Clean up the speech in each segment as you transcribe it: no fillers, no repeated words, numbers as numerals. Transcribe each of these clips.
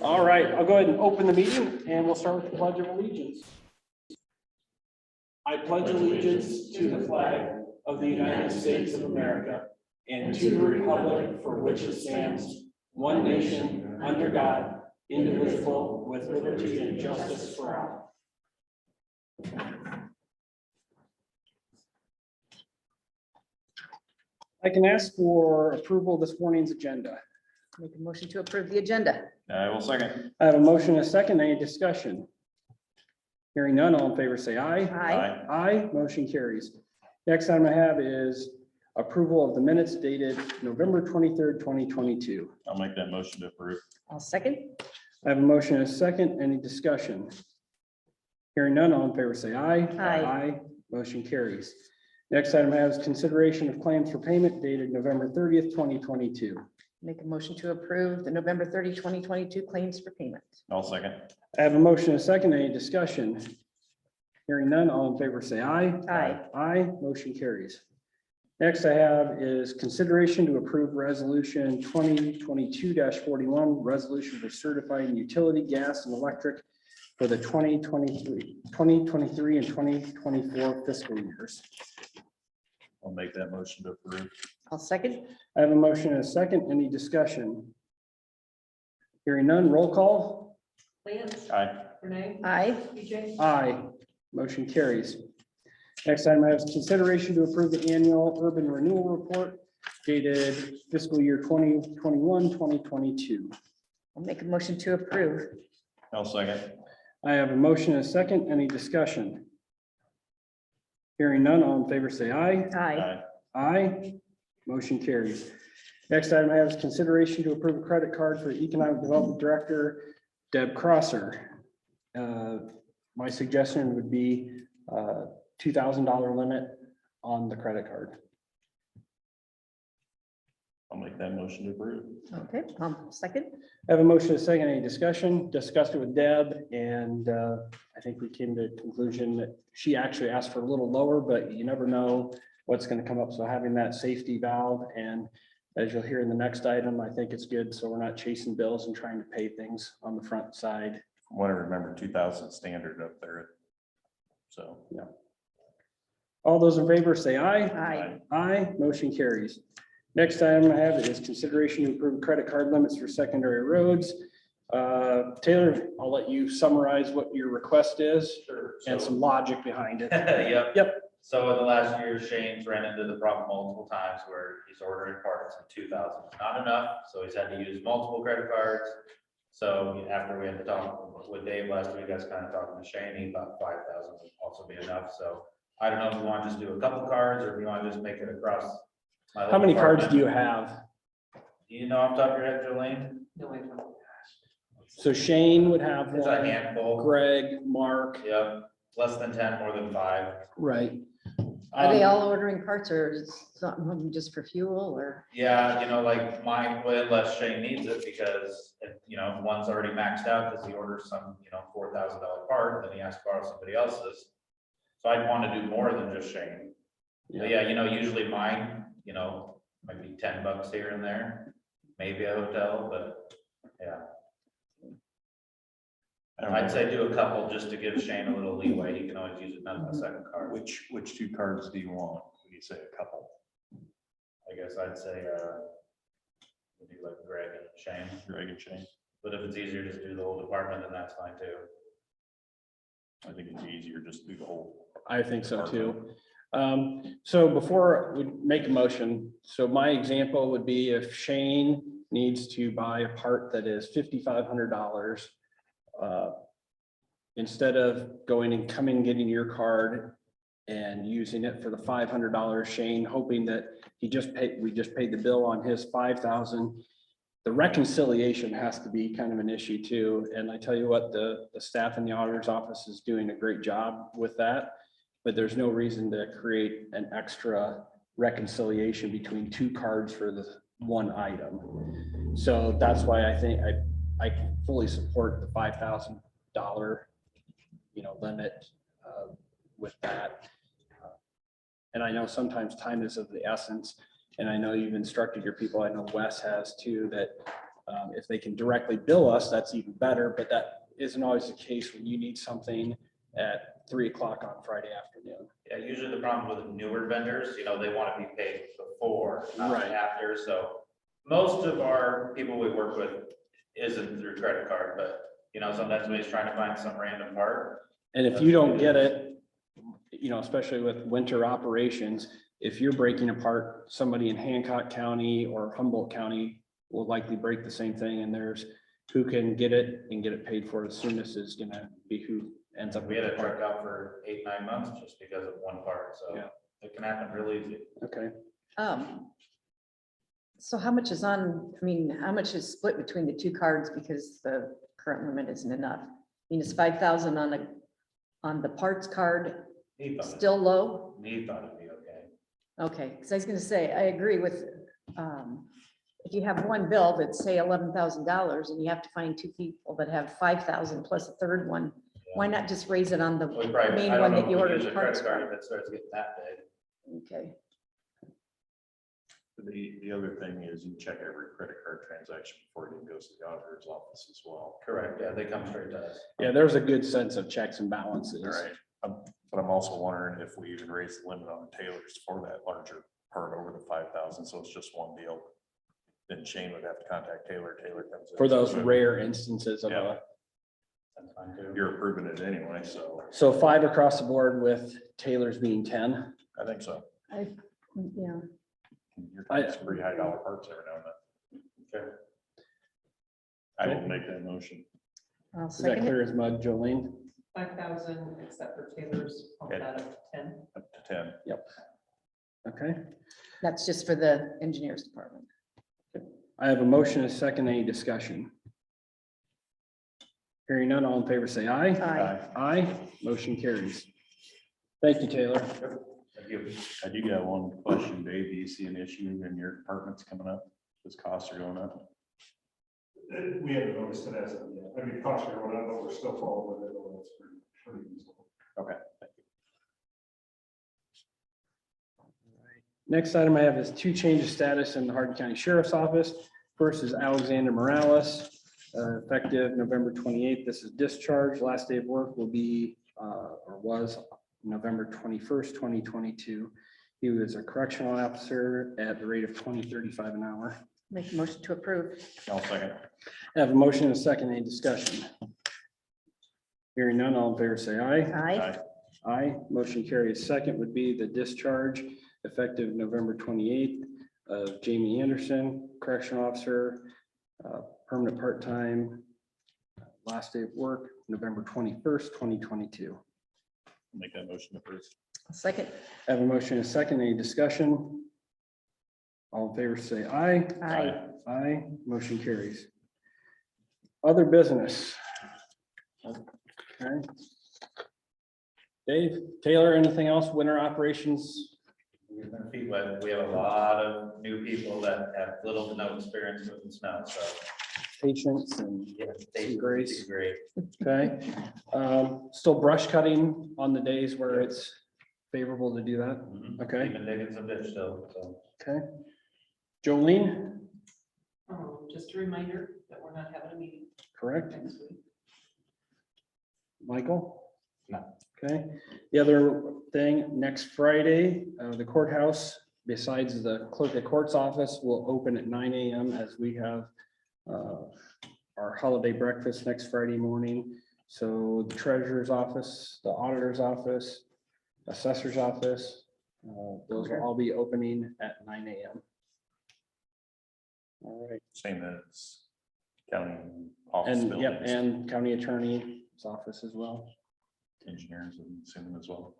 All right, I'll go ahead and open the meeting and we'll start with the Pledge of Allegiance. I pledge allegiance to the flag of the United States of America and to the republic for which it stands, one nation, under God, indivisible, with liberty and justice for all. I can ask for approval of this morning's agenda. Make a motion to approve the agenda. I will second. I have a motion and a second. Any discussion? Hearing none, all in favor say aye. Aye. Aye, motion carries. Next item I have is approval of the minutes dated November 23rd, 2022. I'll make that motion to approve. I'll second. I have a motion and a second. Any discussion? Hearing none, all in favor say aye. Aye. Motion carries. Next item I have is consideration of claims for payment dated November 30th, 2022. Make a motion to approve the November 30, 2022 claims for payment. I'll second. I have a motion and a second. Any discussion? Hearing none, all in favor say aye. Aye. Aye, motion carries. Next I have is consideration to approve resolution 2022-41, resolution for certifying utility, gas, and electric for the 2023 and 2024 fiscal years. I'll make that motion to approve. I'll second. I have a motion and a second. Any discussion? Hearing none, roll call. Lance, Aye. Renee, Aye. BJ, Aye, motion carries. Next item I have is consideration to approve the annual urban renewal report dated fiscal year 2021, 2022. I'll make a motion to approve. I'll second. I have a motion and a second. Any discussion? Hearing none, all in favor say aye. Aye. Aye, motion carries. Next item I have is consideration to approve a credit card for Economic Development Director Deb Crosser. My suggestion would be $2,000 limit on the credit card. I'll make that motion to approve. Okay, second. I have a motion, a second, any discussion? Discussed it with Deb, and I think we came to the conclusion that she actually asked for a little lower, but you never know what's going to come up. So having that safety valve, and as you'll hear in the next item, I think it's good. So we're not chasing bills and trying to pay things on the front side. From what I remember, 2000 standard up there. So, Yeah. All those in favor say aye. Aye. Aye, motion carries. Next item I have is consideration to approve credit card limits for secondary roads. Taylor, I'll let you summarize what your request is Sure. and So- some logic behind it. Yep. Yep. So in the last year, Shane's ran into the problem multiple times where he's ordering parts and 2,000 is not enough, so he's had to use multiple credit cards. So after we had to talk with Dave last week, I was kind of talking to Shane, he thought 5,000 would also be enough, so I don't know if you want to just do a couple cards or if you want to just make it across. my How whole many cards do department. you have? Do you know off the top of your head, Jolene? no, I don't. So Shane would have It's a one, handful. Greg, Mark, Yep, less than 10, more than 5. right? Are they all ordering parts or is some of them just for fuel or? Yeah, you know, like mine, well, unless Shane needs it, because, you know, one's already maxed out because he orders some, you know, $4,000 part, and then he has to borrow somebody else's. So I'd want to do more than just Shane. But yeah, you know, usually mine, you know, might be $10 here and there, maybe a hotel, but yeah. I don't I'd know say do a couple just to give Shane a little leeway. He can always use a second card. which two cards do you want? When you say a couple, I guess I'd say, we'll do like Greg and Shane. Greg and Shane. But if it's easier, just do the whole department, then that's fine too. I think it's easier just to do the whole. I think so too. So before we make a motion, so my example would be if Shane needs to buy a part that is $5,500, instead of going and coming and getting your card and using it for the $500, Shane hoping that we just paid the bill on his 5,000. The reconciliation has to be kind of an issue too. And I tell you what, the staff in the auditor's office is doing a great job with that. But there's no reason to create an extra reconciliation between two cards for the one item. So that's why I think I fully support the $5,000, limit with that. And I know sometimes time is of the essence. And I know you've instructed your people, I know Wes has too, that If they can directly bill us, that's even better, but that isn't always the case when you need something at 3 o'clock on Friday afternoon. Yeah, usually the problem with newer vendors, they want to be paid before, not Right. after, so most of our people we work with isn't through credit card, but, sometimes we're just trying to find some random part. And if you don't get it, especially with winter operations, if you're breaking apart, somebody in Hancock County or Humboldt County will likely break the same thing, and there's who can get it and get it paid for as soon as is gonna be who ends up. We had with a the part. truck out for 8-9 months just because of one part, so Yeah. it can happen really easy. Okay, So how much is how much is split between the two cards because the current limit isn't enough? It's 5,000 on the parts card, He thought still low? He thought it'd be okay. Okay, because I was gonna say, I agree with, if you have one bill that's say $11,000 and you have to find two people that have 5,000 plus a third one, why not just raise it on the We probably, main I one don't know that if you we ordered use a parts credit card from? if it starts getting that big. Okay, The other thing is you check every credit card transaction before it even goes to the auditor's office as well. Correct, yeah, they come straight to us. yeah, there's a good sense of checks and balances. All right, but I'm also wondering if we even raise the limit on the tailors for that larger part over the 5,000, so it's just one deal. Then Shane would have to contact Taylor, Taylor comes in. For those rare instances of Yeah. That's fine too. You're approving it anyway, so so 5 across the board with Taylor's being 10. I think so. yeah, You're getting some pretty high dollar parts every now and then. Okay. I will make that motion. I'll Is that second it. clear as mud, Jolene? 5,000 except for Taylor's, bump that up to 10. Up to 10. Okay, That's just for the engineers department. I have a motion, a second, any discussion? Hearing none, all in favor, say aye. Aye. Aye, motion carries. Thank you, Taylor. Thank you. I do got one question, Dave. Do you see an issue in your departments coming up? Because costs are going up? We haven't noticed it as of yet. I mean, costs are going up, but we're still following it. It's pretty reasonable. Okay. Next item I have is 2 changes of status in the Hardin County Sheriff's Office. First is Alexander Morales, effective November 28th. This is discharge. Last day of work will be, or was November 21st, 2022. He was a correctional officer at the rate of $20.35 an hour. Make a motion to approve. I'll second. I have a motion and a second, any discussion? Hearing none, all in favor, say aye. Aye. Aye, motion carries. Second would be the discharge effective November 28th of Jamie Anderson, correctional officer, permanent part-time, last day of work, November 21st, 2022. Make that motion approved. I'll second. I have a motion and a second, any discussion? All in favor, say aye. Aye. Aye, motion carries. Other business. Okay. Dave, Taylor, anything else? Winter operations? We've been feet wet. We have a lot of new people that have little to no experience with the snow, so. Patience and, yeah, Some grace. Great. okay. Still brush cutting on the days where it's favorable to do that. Okay. Even digging some ditch still, so. Okay. Jolene, Just a reminder that we're not having a meeting correct? next week. Michael? No. Okay. The other thing, next Friday, the courthouse, besides the clerk of court's office, will open at 9 a.m. as we have our holiday breakfast next Friday morning. So the treasurer's office, the auditor's office, assessor's office, those will all be opening at 9 a.m. All right. Same as county office And, yep, buildings, and county attorney's office as well. engineers, and assuming as well.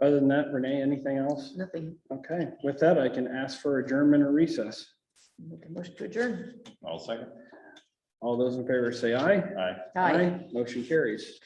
Other than that, Renee, anything else? Nothing. Okay, with that, I can ask for adjournment or recess. Make a motion to adjourn. I'll second. All those in favor say aye. Aye. Aye. Motion carries.